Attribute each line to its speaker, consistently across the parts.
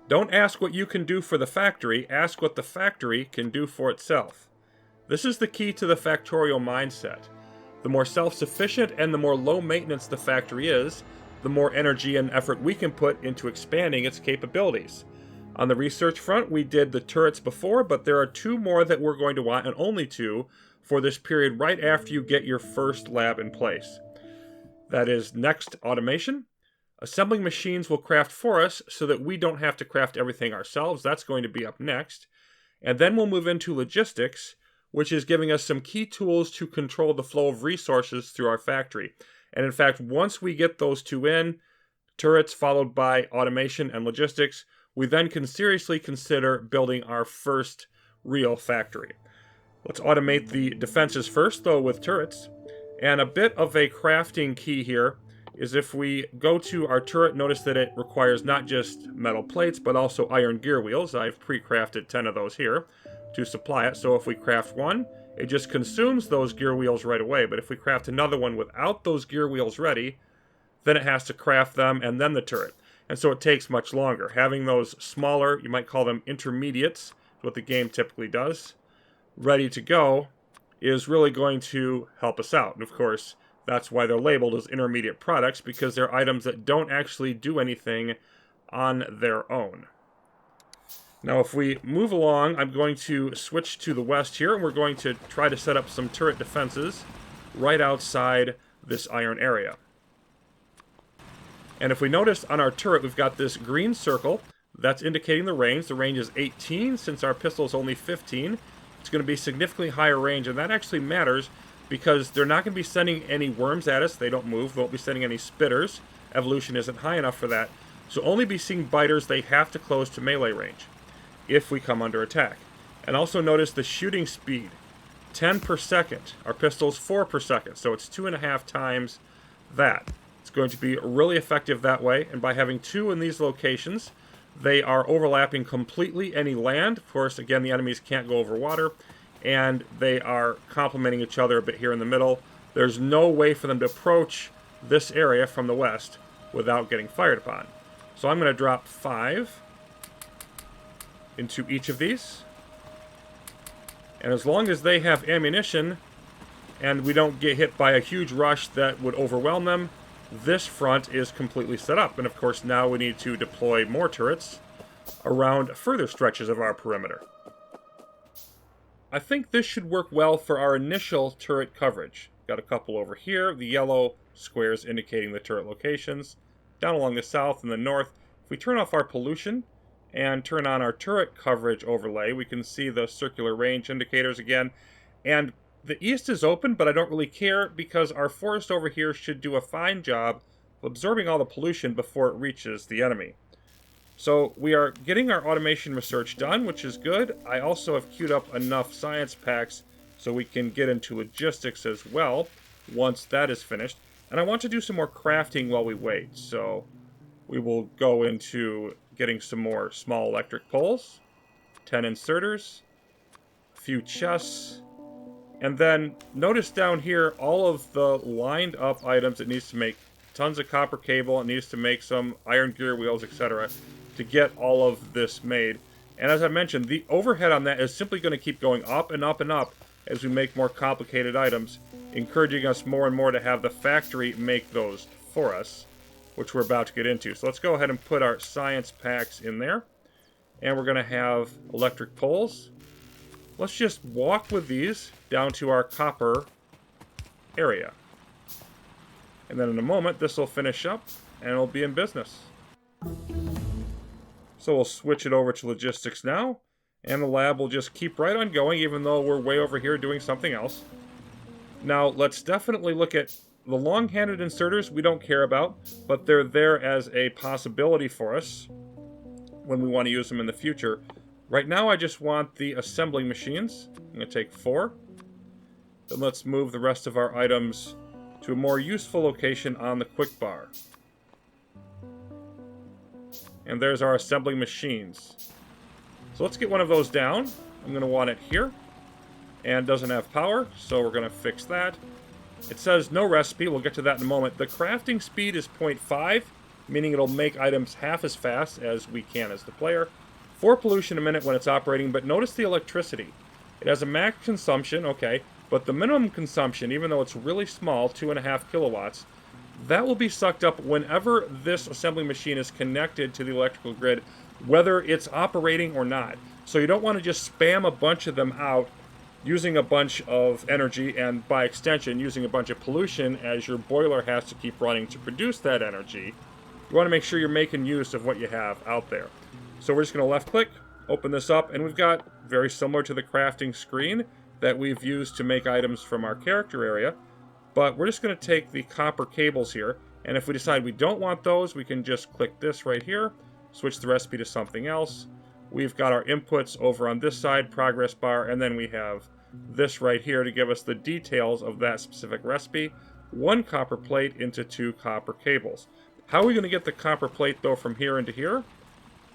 Speaker 1: Don't ask what you can do for the factory, ask what the factory can do for itself. This is the key to the Factorio mindset. The more self-sufficient and the more low maintenance the factory is, the more energy and effort we can put into expanding its capabilities. On the research front, we did the turrets before, but there are 2 more that we're going to want, and only 2, for this period right after you get your first lab in place. That is next automation. Assembling machines will craft for us so that we don't have to craft everything ourselves. That's going to be up next. And then we'll move into logistics, which is giving us some key tools to control the flow of resources through our factory. And in fact, once we get those 2 in, turrets followed by automation and logistics, we then can seriously consider building our first real factory. Let's automate the defenses first, though, with turrets. And a bit of a crafting key here is if we go to our turret, notice that it requires not just metal plates, but also iron gear wheels. I've pre-crafted 10 of those here to supply it. So if we craft one, it just consumes those gear wheels right away. But if we craft another one without those gear wheels ready, then it has to craft them and then the turret. And so it takes much longer. Having those smaller, you might call them intermediates, what the game typically does, ready to go, is really going to help us out. And of course, that's why they're labeled as intermediate products, because they're items that don't actually do anything on their own. Now if we move along, I'm going to switch to the west here, and we're going to try to set up some turret defenses right outside this iron area. And if we notice on our turret, we've got this green circle. That's indicating the range. The range is 18, since our pistol is only 15. It's going to be significantly higher range, and that actually matters because they're not going to be sending any worms at us. They don't move. They won't be sending any spitters. Evolution isn't high enough for that. So only be seeing biters. They have to close to melee range if we come under attack. And also notice the shooting speed, 10 per second. Our pistol's 4 per second, so it's 2.5 times that. It's going to be really effective that way, and by having 2 in these locations, they are overlapping completely any land. Of course, again, the enemies can't go over water, and they are complementing each other a bit here in the middle. There's no way for them to approach this area from the west without getting fired upon. So I'm going to drop 5 into each of these. And as long as they have ammunition, and we don't get hit by a huge rush that would overwhelm them, this front is completely set up. And of course now we need to deploy more turrets around further stretches of our perimeter. I think this should work well for our initial turret coverage. Got a couple over here, the yellow squares indicating the turret locations. Down along the south and the north, if we turn off our pollution and turn on our turret coverage overlay, we can see the circular range indicators again. And the east is open, but I don't really care because our forest over here should do a fine job of absorbing all the pollution before it reaches the enemy. So we are getting our automation research done, which is good. I also have queued up enough science packs so we can get into logistics as well once that is finished. And I want to do some more crafting while we wait. So we will go into getting some more small electric poles, 10 inserters, a few chests. And then notice down here all of the lined up items it needs to make. Tons of copper cable, it needs to make some iron gear wheels, etc. to get all of this made. And as I mentioned, the overhead on that is simply going to keep going up and up and up as we make more complicated items, encouraging us more and more to have the factory make those for us, which we're about to get into. So let's go ahead and put our science packs in there. And we're going to have electric poles. Let's just walk with these down to our copper area. And then in a moment, this will finish up and it'll be in business. So we'll switch it over to logistics now. And the lab will just keep right on going, even though we're way over here doing something else. Now, let's definitely look at the long-handed inserters we don't care about, but they're there as a possibility for us when we want to use them in the future. Right now, I just want the assembling machines. I'm going to take 4. Then let's move the rest of our items to a more useful location on the quick bar. And there's our assembling machines. So let's get one of those down. I'm going to want it here. And doesn't have power, so we're going to fix that. It says no recipe. We'll get to that in a moment. The crafting speed is 0.5. meaning it'll make items half as fast as we can as the player. 4 pollution a minute when it's operating, but notice the electricity. It has a max consumption, okay, but the minimum consumption, even though it's really small, 2.5 kilowatts, that will be sucked up whenever this assembly machine is connected to the electrical grid, whether it's operating or not. So you don't want to just spam a bunch of them out using a bunch of energy and by extension using a bunch of pollution as your boiler has to keep running to produce that energy. You want to make sure you're making use of what you have out there. So we're just going to left click, open this up, and we've got very similar to the crafting screen that we've used to make items from our character area. But we're just going to take the copper cables here, and if we decide we don't want those, we can just click this right here, switch the recipe to something else. We've got our inputs over on this side, progress bar, and then we have this right here to give us the details of that specific recipe. 1 copper plate into 2 copper cables. How are we going to get the copper plate, though, from here into here?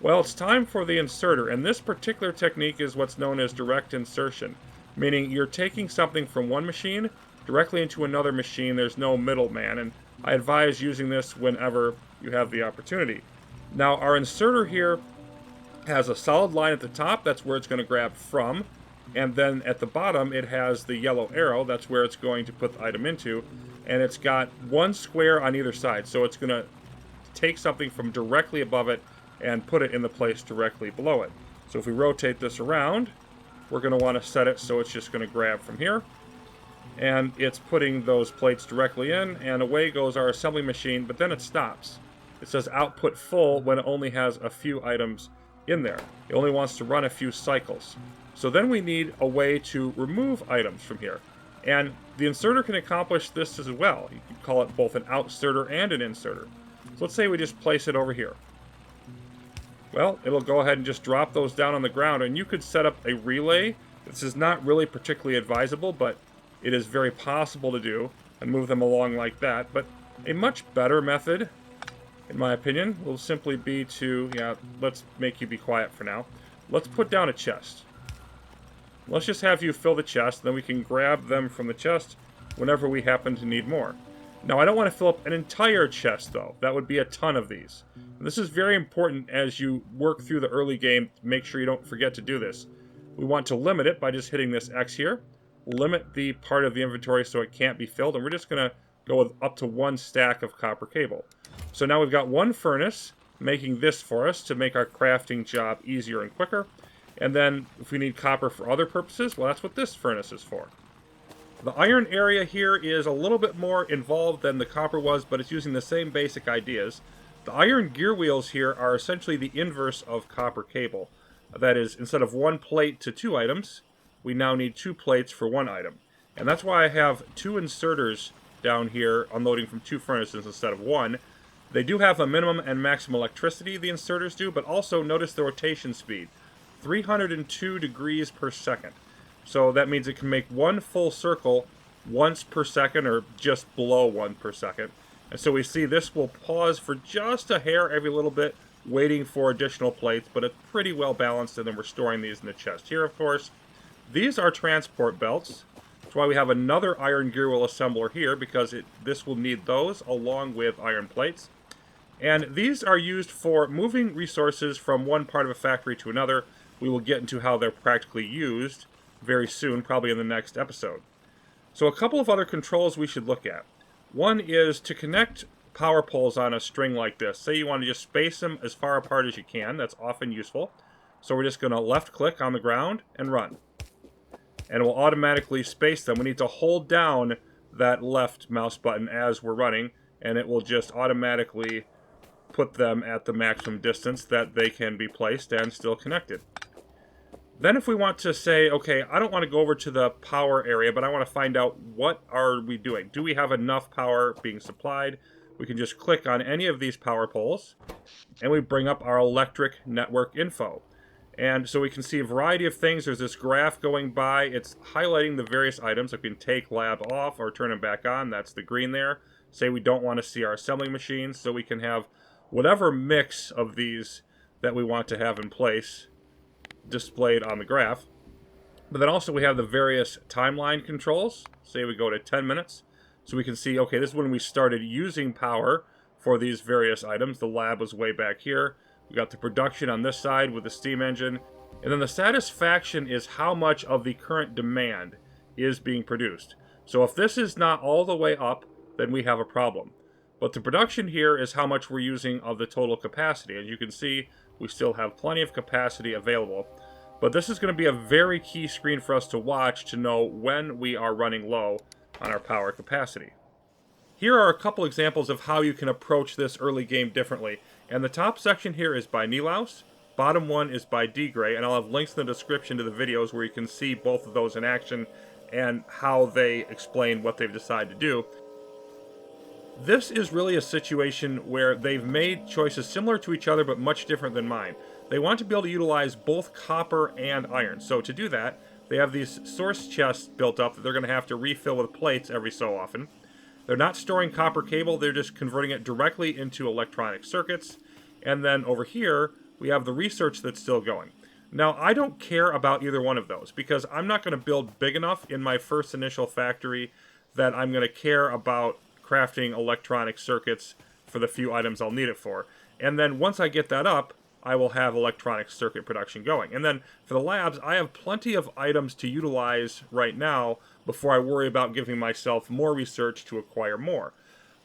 Speaker 1: Well, it's time for the inserter, and this particular technique is what's known as direct insertion, meaning you're taking something from one machine directly into another machine. There's no middleman, and I advise using this whenever you have the opportunity. Now, our inserter here has a solid line at the top, that's where it's going to grab from, and then at the bottom it has the yellow arrow, that's where it's going to put the item into, and it's got 1 square on either side, so it's going to take something from directly above it and put it in the place directly below it. So if we rotate this around, we're going to want to set it so it's just going to grab from here, and it's putting those plates directly in, and away goes our assembly machine, but then it stops. It says output full when it only has a few items in there. It only wants to run a few cycles. So then we need a way to remove items from here. And the inserter can accomplish this as well. You can call it both an outserter and an inserter. So let's say we just place it over here. Well, it'll go ahead and just drop those down on the ground, and you could set up a relay. This is not really particularly advisable, but it is very possible to do and move them along like that. But a much better method, in my opinion, will simply be to, let's make you be quiet for now. Let's put down a chest. Let's just have you fill the chest, then we can grab them from the chest whenever we happen to need more. Now, I don't want to fill up an entire chest, though. That would be a ton of these. And this is very important as you work through the early game. Make sure you don't forget to do this. We want to limit it by just hitting this X here. Limit the part of the inventory so it can't be filled, and we're just going to go with up to 1 stack of copper cable. So now we've got 1 furnace making this for us to make our crafting job easier and quicker. And then if we need copper for other purposes, well, that's what this furnace is for. The iron area here is a little bit more involved than the copper was, but it's using the same basic ideas. The iron gear wheels here are essentially the inverse of copper cable. That is, instead of 1 plate to 2 items, we now need 2 plates for 1 item. And that's why I have 2 inserters down here unloading from 2 furnaces instead of 1. They do have a minimum and maximum electricity, the inserters do, but also notice the rotation speed. 302 degrees per second. So that means it can make 1 full circle once per second, or just below 1 per second. And so we see this will pause for just a hair every little bit, waiting for additional plates, but it's pretty well balanced, and then we're storing these in the chest here, of course. These are transport belts. That's why we have another iron gear wheel assembler here, because this will need those along with iron plates. And these are used for moving resources from one part of a factory to another. We will get into how they're practically used very soon, probably in the next episode. So a couple of other controls we should look at. One is to connect power poles on a string like this. Say you want to just space them as far apart as you can. That's often useful. So we're just going to left click on the ground and run. And it will automatically space them. We need to hold down that left mouse button as we're running, and it will just automatically put them at the maximum distance that they can be placed and still connected. Then if we want to say, okay, I don't want to go over to the power area, but I want to find out what are we doing. Do we have enough power being supplied? We can just click on any of these power poles, and we bring up our electric network info. And so we can see a variety of things. There's this graph going by. It's highlighting the various items. Like we can take lab off or turn them back on. That's the green there. Say we don't want to see our assembling machines, so we can have whatever mix of these that we want to have in place displayed on the graph. But then also we have the various timeline controls. Say we go to 10 minutes. So we can see, okay, this is when we started using power for these various items. The lab was way back here. We got the production on this side with the steam engine. And then the satisfaction is how much of the current demand is being produced. So if this is not all the way up, then we have a problem. But the production here is how much we're using of the total capacity. As you can see, we still have plenty of capacity available. But this is going to be a very key screen for us to watch to know when we are running low on our power capacity. Here are a couple examples of how you can approach this early game differently. And the top section here is by Nilaus, bottom one is by D-Gray, and I'll have links in the description to the videos where you can see both of those in action and how they explain what they've decided to do. This is really a situation where they've made choices similar to each other but much different than mine. They want to be able to utilize both copper and iron. So to do that, they have these source chests built up that they're going to have to refill with plates every so often. They're not storing copper cable, they're just converting it directly into electronic circuits. And then over here, we have the research that's still going. Now, I don't care about either one of those because I'm not going to build big enough in my first initial factory that I'm going to care about crafting electronic circuits for the few items I'll need it for. And then once I get that up, I will have electronic circuit production going. And then for the labs, I have plenty of items to utilize right now before I worry about giving myself more research to acquire more.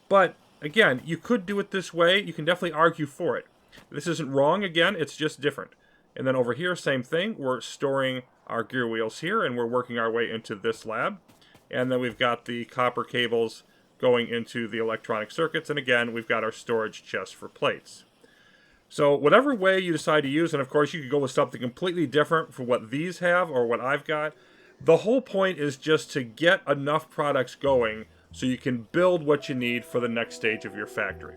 Speaker 1: But again, you could do it this way. You can definitely argue for it. This isn't wrong, again, it's just different. And then over here, same thing. We're storing our gear wheels here, and we're working our way into this lab. And then we've got the copper cables going into the electronic circuits. And again, we've got our storage chest for plates. So whatever way you decide to use, and of course you could go with something completely different for what these have or what I've got, the whole point is just to get enough products going so you can build what you need for the next stage of your factory.